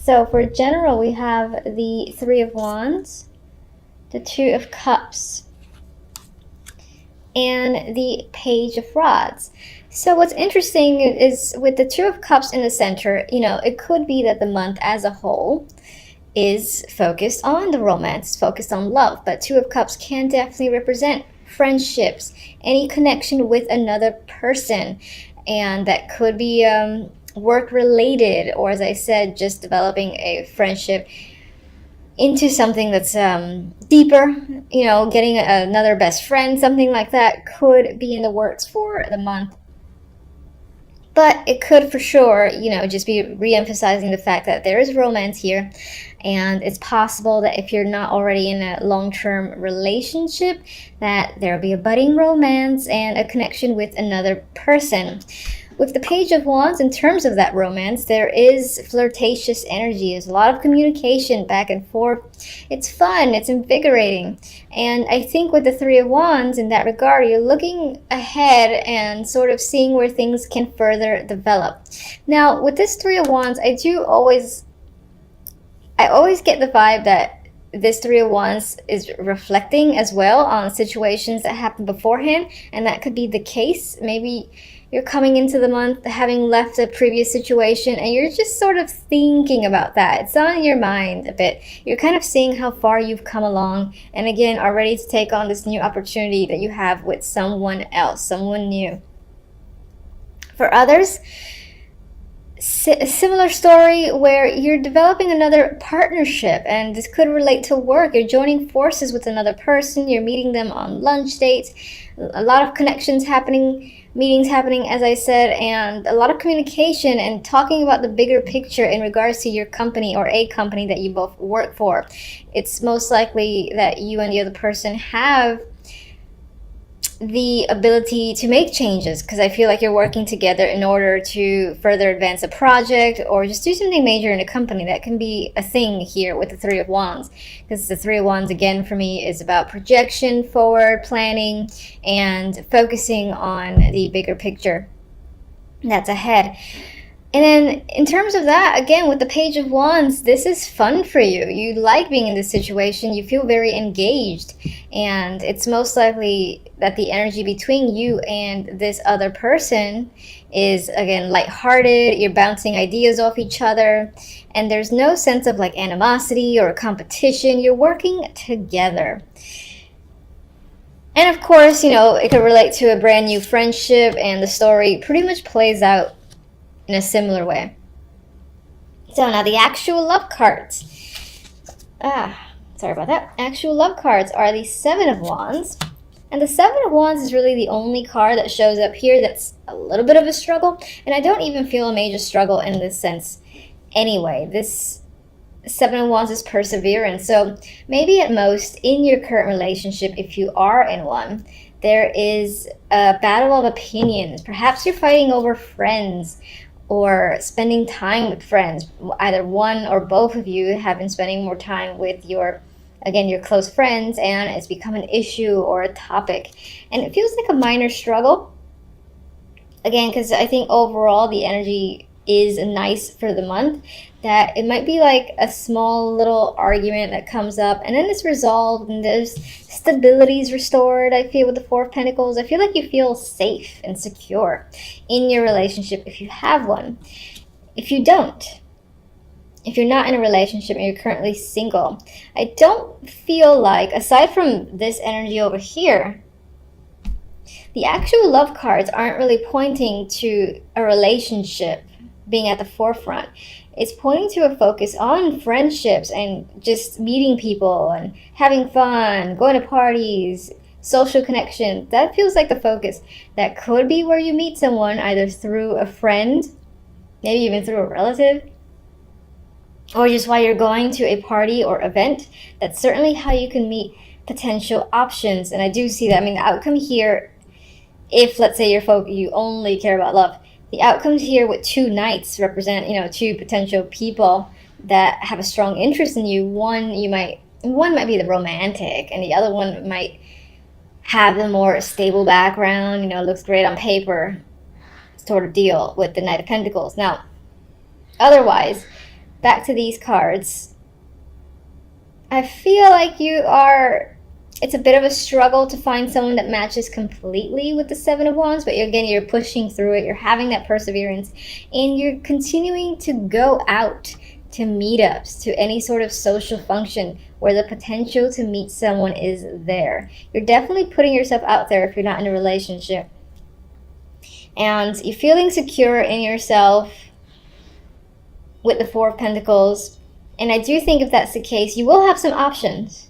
So for general, we have the Three of Wands, the Two of Cups, and the Page of Rods. So what's interesting is with the Two of Cups in the center, it could be that the month as a whole is focused on the romance, focused on love, but Two of Cups can definitely represent friendships, any connection with another person, and that could be work related, or as I said, just developing a friendship into something that's deeper, getting another best friend, something like that could be in the works for the month. But it could for sure, just be re-emphasizing the fact that there is romance here. And it's possible that if you're not already in a long-term relationship, that there'll be a budding romance and a connection with another person. With the Page of Wands, in terms of that romance, there is flirtatious energy. There's a lot of communication back and forth. It's fun, it's invigorating. And I think with the Three of Wands, in that regard, you're looking ahead and sort of seeing where things can further develop. Now, with this Three of Wands, I always get the vibe that this Three of Wands is reflecting as well on situations that happened beforehand, and that could be the case. Maybe you're coming into the month having left a previous situation and you're just sort of thinking about that. It's on your mind a bit. You're kind of seeing how far you've come along, and again are ready to take on this new opportunity that you have with someone else, someone new. For others, a similar story where you're developing another partnership, and this could relate to work. You're joining forces with another person, you're meeting them on lunch dates, a lot of connections happening, meetings happening, as I said, and a lot of communication and talking about the bigger picture in regards to your company or a company that you both work for. It's most likely that you and the other person have the ability to make changes, because I feel like you're working together in order to further advance a project or just do something major in a company. That can be a thing here with the Three of Wands, because the Three of Wands, again, for me is about projection, forward planning, and focusing on the bigger picture that's ahead. And then in terms of that, again, with the Page of Wands, this is fun for you. You like being in this situation. You feel very engaged. And it's most likely that the energy between you and this other person is, again, lighthearted. You're bouncing ideas off each other. And there's no sense of like animosity or competition. You're working together. And of course, it could relate to a brand new friendship, and the story pretty much plays out in a similar way. So now the actual love cards. Sorry about that. Actual love cards are the Seven of Wands. And the Seven of Wands is really the only card that shows up here that's a little bit of a struggle. And I don't even feel a major struggle in this sense anyway. This Seven of Wands is perseverance. So maybe at most in your current relationship, if you are in one, there is a battle of opinions. Perhaps you're fighting over friends or spending time with friends. Either one or both of you have been spending more time with your close friends, and it's become an issue or a topic. And it feels like a minor struggle. Again, because I think overall the energy is nice for the month, that it might be like a small little argument that comes up and then it's resolved and there's stability is restored. I feel with the Four of Pentacles, I feel like you feel safe and secure in your relationship if you have one. If you don't, if you're not in a relationship and you're currently single, I don't feel like, aside from this energy over here, the actual love cards aren't really pointing to a relationship being at the forefront. It's pointing to a focus on friendships and just meeting people and having fun, going to parties, social connection. That feels like the focus. That could be where you meet someone, either through a friend, maybe even through a relative, or just while you're going to a party or event. That's certainly how you can meet potential options. And I do see that. I mean, the outcome here, if let's say you only care about love, the outcomes here with two knights represent, two potential people that have a strong interest in you. One might be the romantic, and the other one might have the more stable background, looks great on paper sort of deal with the Knight of Pentacles. Now, otherwise, back to these cards. I feel like it's a bit of a struggle to find someone that matches completely with the Seven of Wands, but again, you're pushing through it, you're having that perseverance, and you're continuing to go out to meetups, to any sort of social function where the potential to meet someone is there. You're definitely putting yourself out there if you're not in a relationship. And you're feeling secure in yourself with the Four of Pentacles. And I do think if that's the case, you will have some options.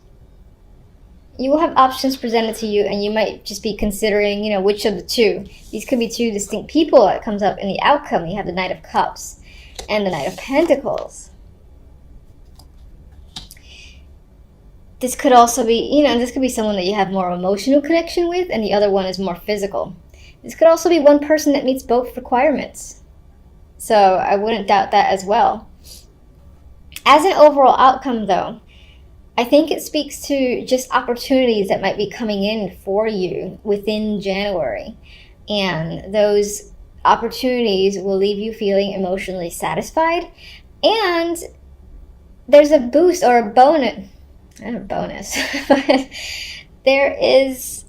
You will have options presented to you, and you might just be considering, which of the two. These could be two distinct people that comes up in the outcome. You have the Knight of Cups and the Knight of Pentacles. This could also be, this could be someone that you have more emotional connection with, and the other one is more physical. This could also be one person that meets both requirements. So I wouldn't doubt that as well. As an overall outcome, though, I think it speaks to just opportunities that might be coming in for you within January. And those opportunities will leave you feeling emotionally satisfied. And there's a boost or a bonus. Not a bonus. But there is...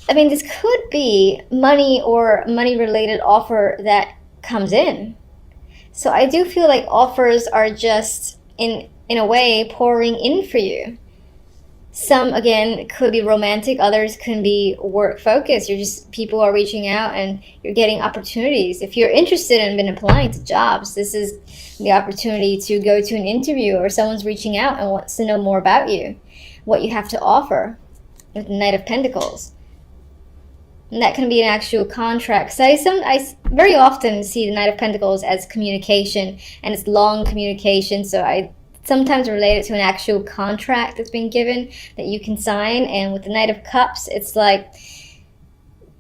this could be money or money-related offer that comes in. So I do feel like offers are just, in a way, pouring in for you. Some, again, could be romantic. Others can be work-focused. People are reaching out and you're getting opportunities. If you're interested and been applying to jobs, this is the opportunity to go to an interview, or someone's reaching out and wants to know more about you, what you have to offer with the Knight of Pentacles. And that can be an actual contract. So I very often see the Knight of Pentacles as communication, and it's long communication. So I sometimes relate it to an actual contract that's been given that you can sign. And with the Knight of Cups, it's like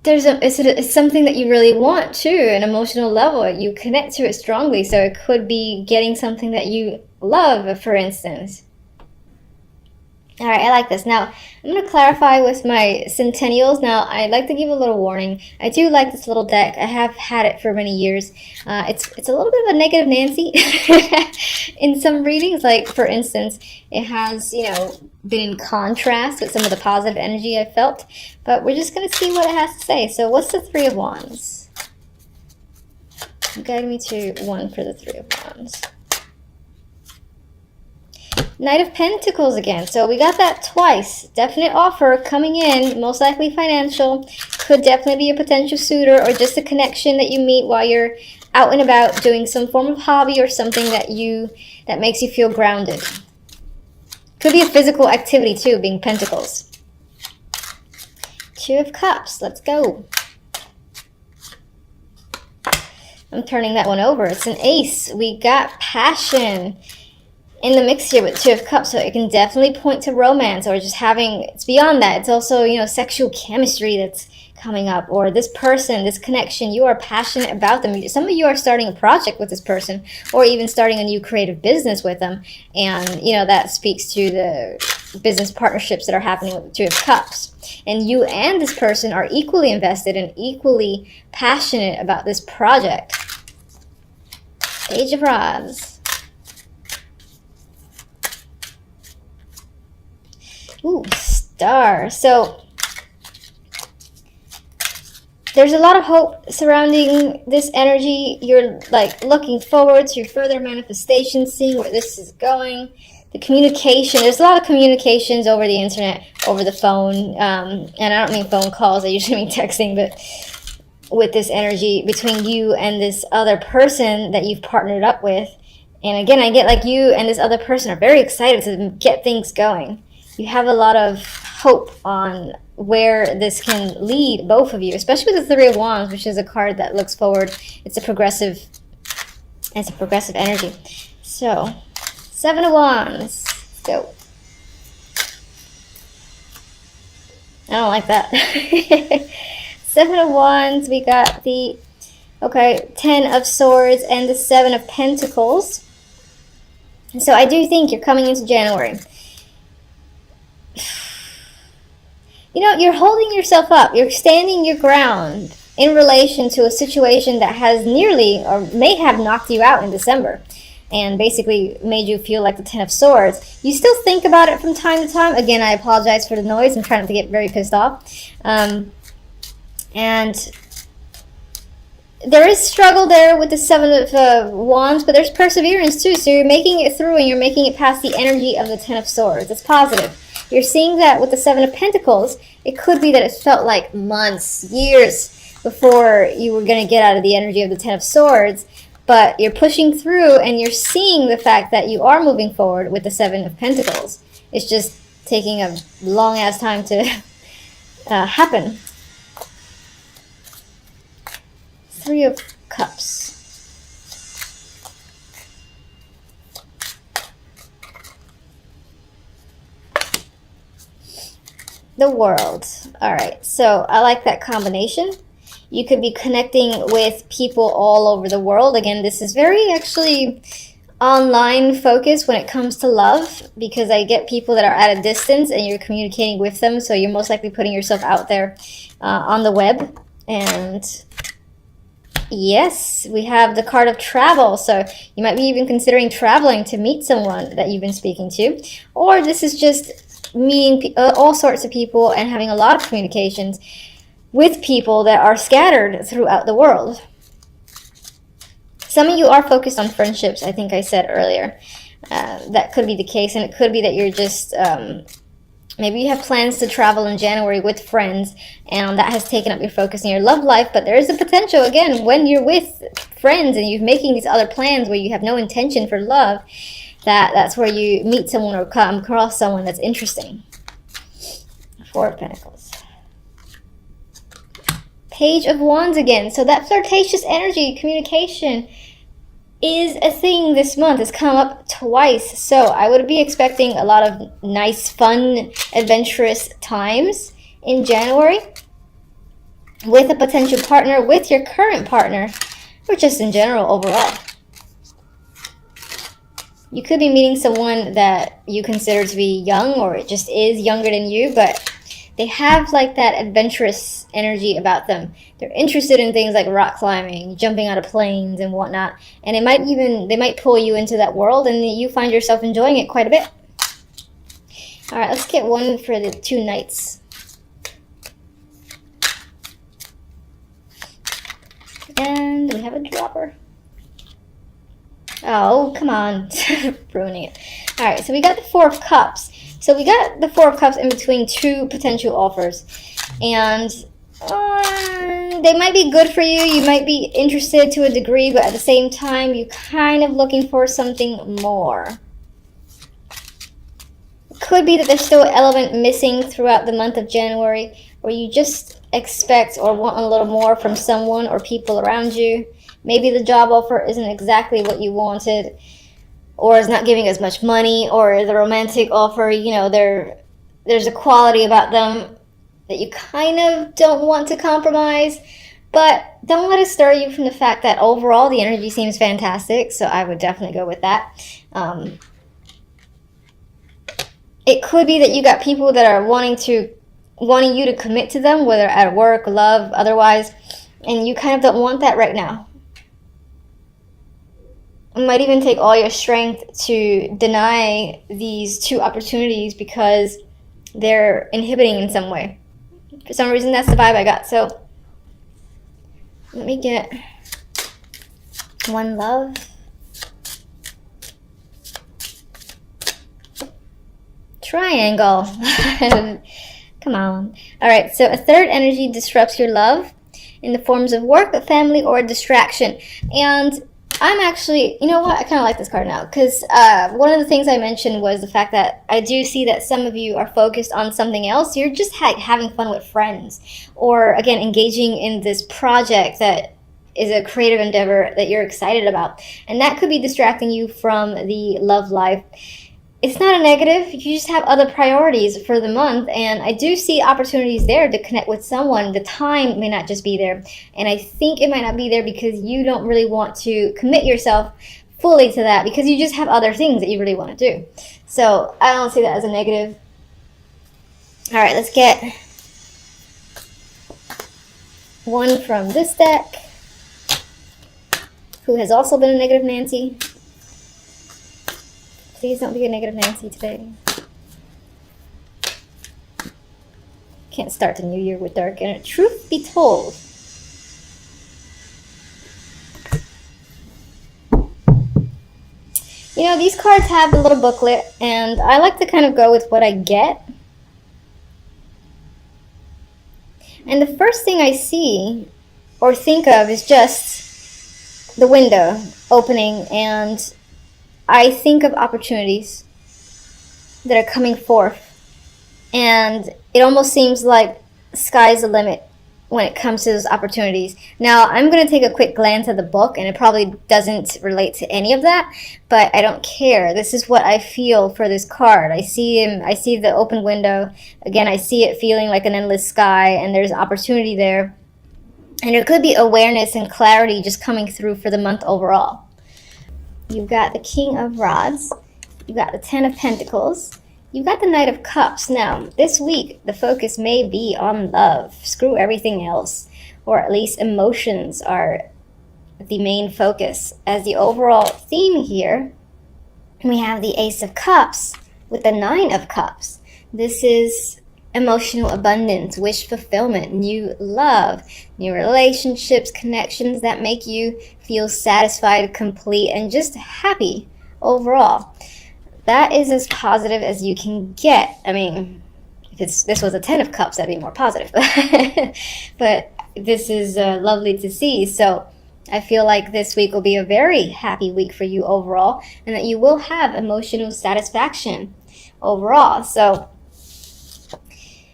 it's something that you really want too, an emotional level. You connect to it strongly. So it could be getting something that you love, for instance. All right, I like this. Now, I'm going to clarify with my centennials. Now, I'd like to give a little warning. I do like this little deck. I have had it for many years. It's a little bit of a negative Nancy in some readings. Like, for instance, it has, been in contrast with some of the positive energy I felt. But we're just going to see what it has to say. So, what's the Three of Wands? Guide me to one for the Three of Wands. Knight of Pentacles again. So we got that twice. Definite offer coming in, most likely financial. Could definitely be a potential suitor, or just a connection that you meet while you're out and about doing some form of hobby or something that makes you feel grounded. Could be a physical activity too, being Pentacles. Two of Cups. Let's go. I'm turning that one over. It's an ace. We got passion in the mix here with Two of Cups, so it can definitely point to romance, or just having, it's beyond that. It's also, sexual chemistry that's coming up, or this person, this connection, you are passionate about them. Some of you are starting a project with this person, or even starting a new creative business with them, and, that speaks to the business partnerships that are happening with the Two of Cups. And you and this person are equally invested and equally passionate about this project. Page of Rods. Ooh, Star. So there's a lot of hope surrounding this energy. You're like looking forward to your further manifestations, seeing where this is going. The communication, there's a lot of communications over the internet, over the phone. And I don't mean phone calls, I usually mean texting, but with this energy between you and this other person that you've partnered up with. And again, I get like you and this other person are very excited to get things going. You have a lot of hope on where this can lead both of you, especially with the Three of Wands, which is a card that looks forward. It's a progressive energy. So, Seven of Wands. Let's go. I don't like that. Seven of Wands. We got the, Ten of Swords and the Seven of Pentacles. So I do think you're coming into January. You're holding yourself up. You're standing your ground. in relation to a situation that has nearly or may have knocked you out in December and basically made you feel like the Ten of Swords. You still think about it from time to time. Again, I apologize for the noise. I'm trying not to get very pissed off. And there is struggle there with the Seven of Wands, but there's perseverance too. So you're making it through and you're making it past the energy of the Ten of Swords. It's positive. You're seeing that with the Seven of Pentacles. It could be that it felt like months, years before you were going to get out of the energy of the Ten of Swords. But you're pushing through and you're seeing the fact that you are moving forward with the Seven of Pentacles. It's just taking a long ass time to happen. Three of Cups. The World. Alright, so I like that combination. You could be connecting with people all over the world. Again, this is very actually online focused when it comes to love, because I get people that are at a distance and you're communicating with them, so you're most likely putting yourself out there on the web. And yes, we have the card of travel, so you might be even considering traveling to meet someone that you've been speaking to, or this is just meeting all sorts of people and having a lot of communications with people that are scattered throughout the world. Some of you are focused on friendships, I think I said earlier. That could be the case, and it could be that you're just maybe you have plans to travel in January with friends, and that has taken up your focus in your love life. But there is a potential, again, when you're with friends and you're making these other plans where you have no intention for love, that's where you meet someone or come across someone that's interesting. Four of Pentacles. Page of Wands again. So that flirtatious energy, communication, is a thing this month. It's come up twice. So I would be expecting a lot of nice, fun, adventurous times in January with a potential partner, with your current partner, or just in general overall. You could be meeting someone that you consider to be young, or it just is younger than you, but they have like that adventurous energy about them. They're interested in things like rock climbing, jumping out of planes and whatnot. And they might pull you into that world, and you find yourself enjoying it quite a bit. All right, let's get one for the two Knights. And we have a dropper. Oh, come on. Ruining it. All right, so we got the Four of Cups. So we got the Four of Cups in between two potential offers. And they might be good for you. You might be interested to a degree, but at the same time, you're kind of looking for something more. It could be that there's still an element missing throughout the month of January, where you just expect or want a little more from someone or people around you. Maybe the job offer isn't exactly what you wanted, or is not giving as much money, or the romantic offer, you know, there's a quality about them that you kind of don't want to compromise. But don't let it stir you from the fact that overall the energy seems fantastic, so I would definitely go with that. It could be that you got people that are wanting you to commit to them, whether at work, love, otherwise, and you kind of don't want that right now. It might even take all your strength to deny these two opportunities because they're inhibiting in some way. For some reason, that's the vibe I got. So let me get one love. Triangle. Come on. All right, so a third energy disrupts your love in the forms of work, family, or a distraction. And I'm actually, you know what, I kind of like this card now, because one of the things I mentioned was the fact that I do see that some of you are focused on something else. You're just having fun with friends, or again, engaging in this project that is a creative endeavor that you're excited about. And that could be distracting you from the love life. It's not a negative. You just have other priorities for the month, and I do see opportunities there to connect with someone. The time may not just be there, and I think it might not be there because you don't really want to commit yourself fully to that because you just have other things that you really want to do. So I don't see that as a negative. All right, let's get one from this deck, who has also been a negative Nancy. Please don't be a negative Nancy today. Can't start the new year with dark energy. Truth be told, you know, these cards have the little booklet, and I like to kind of go with what I get. And the first thing I see or think of is just the window opening, and I think of opportunities that are coming forth. And it almost seems like sky's the limit when it comes to those opportunities. Now, I'm going to take a quick glance at the book, and it probably doesn't relate to any of that, but I don't care. This is what I feel for this card. I see the open window. Again, I see it feeling like an endless sky, and there's opportunity there. And there could be awareness and clarity just coming through for the month overall. You've got the King of Rods. You've got the Ten of Pentacles. You've got the Knight of Cups. Now, this week, the focus may be on love. Screw everything else. Or at least emotions are the main focus. As the overall theme here, we have the Ace of Cups with the Nine of Cups. This is emotional abundance, wish fulfillment, new love, new relationships, connections that make you feel satisfied, complete, and just happy overall. That is as positive as you can get. I mean, if this was a Ten of Cups, that'd be more positive. But this is lovely to see. So I feel like this week will be a very happy week for you overall, and that you will have emotional satisfaction overall. So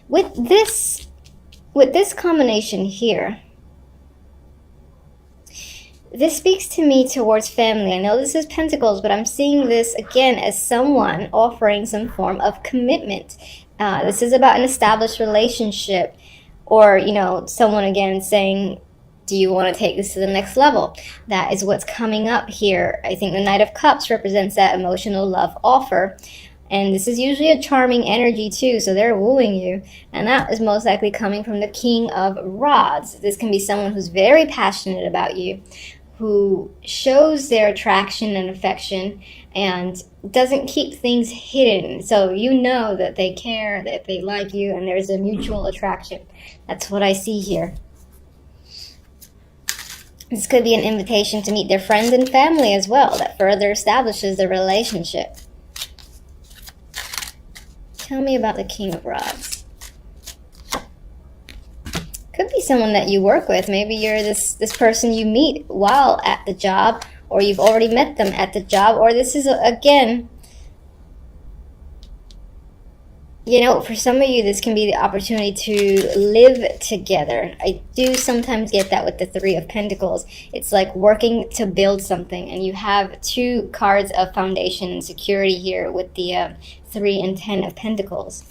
with this combination here, this speaks to me towards family. I know this is Pentacles, but I'm seeing this again as someone offering some form of commitment. This is about an established relationship, or, you know, someone again saying, do you want to take this to the next level? That is what's coming up here. I think the Knight of Cups represents that emotional love offer. And this is usually a charming energy too, so they're wooing you. And that is most likely coming from the King of Rods. This can be someone who's very passionate about you, who shows their attraction and affection and doesn't keep things hidden. So you know that they care, that they like you, and there's a mutual attraction. That's what I see here. This could be an invitation to meet their friends and family as well, that further establishes the relationship. Tell me about the King of Rods. Could be someone that you work with. Maybe you're this person you meet while at the job, or you've already met them at the job, or this is, again, you know, for some of you, this can be the opportunity to live together. I do sometimes get that with the Three of Pentacles. It's like working to build something, and you have two cards of foundation and security here with the 3 and 10 of Pentacles.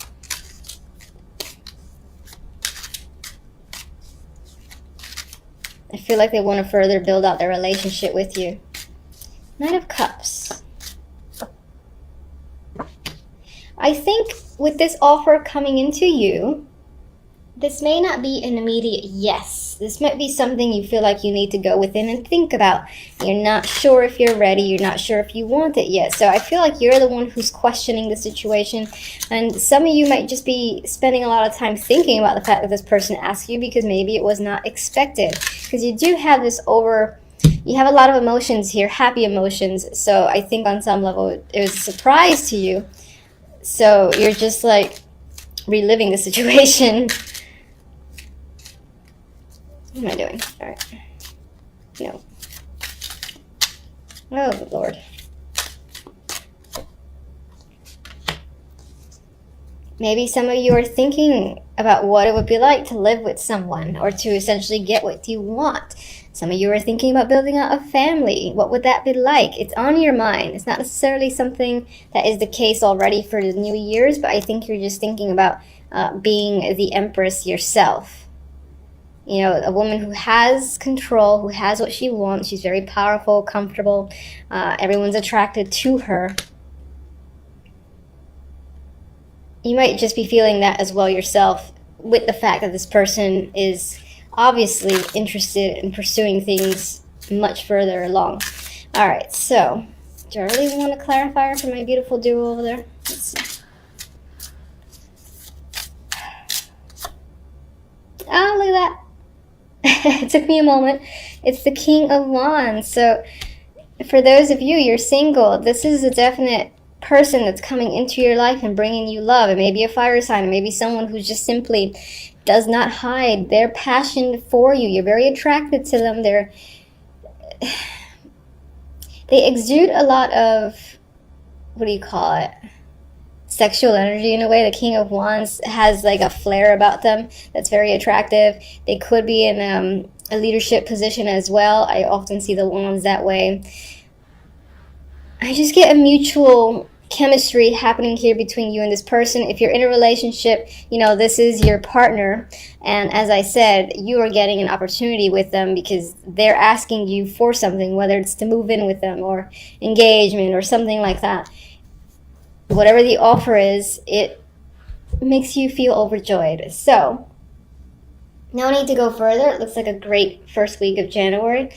I feel like they want to further build out their relationship with you. Knight of Cups. I think with this offer coming into you, this may not be an immediate yes. This might be something you feel like you need to go within and think about. You're not sure if you're ready. You're not sure if you want it yet. So I feel like you're the one who's questioning the situation. And some of you might just be spending a lot of time thinking about the fact that this person asked you, because maybe it was not expected. Because you do have this you have a lot of emotions here, happy emotions. So I think on some level it was a surprise to you. So you're just like reliving the situation. What am I doing? All right. No. Oh, Lord. Maybe some of you are thinking about what it would be like to live with someone, or to essentially get what you want. Some of you are thinking about building out a family. What would that be like? It's on your mind. It's not necessarily something that is the case already for the New Year's, but I think you're just thinking about being the Empress yourself. You know, a woman who has control, who has what she wants. She's very powerful, comfortable. Everyone's attracted to her. You might just be feeling that as well yourself, with the fact that this person is obviously interested in pursuing things much further along. All right, so do I really want a clarifier for my beautiful duo over there? Let's see. Oh, look at that. It took me a moment. It's the King of Wands. So for those of you, you're single, this is a definite person that's coming into your life and bringing you love. It may be a fire sign. It may be someone who just simply does not hide their passion for you. You're very attracted to them. They exude a lot of, what do you call it? Sexual energy in a way. The King of Wands has like a flair about them that's very attractive. They could be in a leadership position as well. I often see the Wands that way. I just get a mutual chemistry happening here between you and this person. If you're in a relationship, you know, this is your partner. And as I said, you are getting an opportunity with them because they're asking you for something, whether it's to move in with them or engagement or something like that. Whatever the offer is, it makes you feel overjoyed. So, no need to go further. It looks like a great first week of January.